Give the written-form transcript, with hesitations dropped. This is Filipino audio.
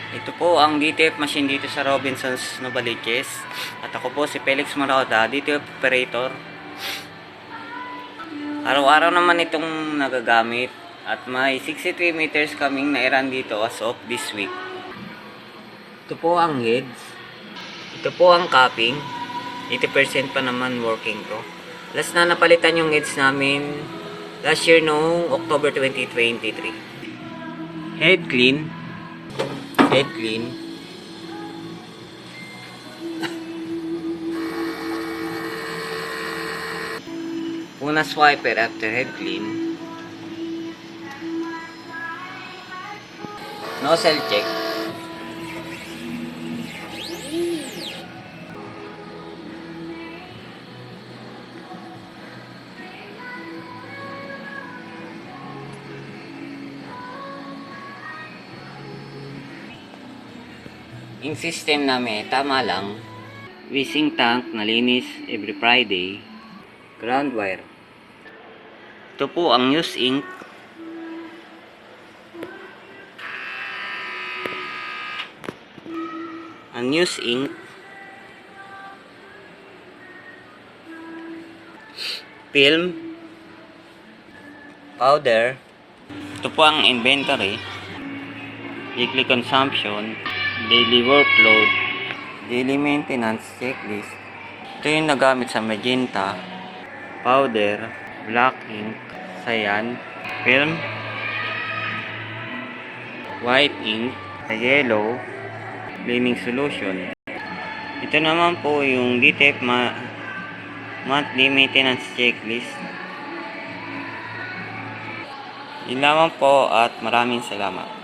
Ito po ang DTF machine dito sa Robinsons Novaliches. At ako po si Felix Marauda, DTF operator. Araw-araw naman itong nagagamit. At may 63 meters kaming na-run dito as of this week. Ito po ang heads. Ito po ang capping. 80% pa naman working to. Last na napalitan yung heads namin last year noong October 2023. Head clean. Head clean. Una swiper after head clean. Nozzle check. Yung system namin, tama lang. Wishing tank, nalinis every Friday. Ground wire. Ito po ang news ink. Ang news ink. Film. Powder. Ito po ang inventory. Weekly consumption. Daily workload, daily maintenance checklist. Ito yung nagamit sa magenta, powder, black ink, cyan, film, white ink, yellow, cleaning solution. Ito naman po yung DTF monthly maintenance checklist. Yun lamang po at maraming salamat.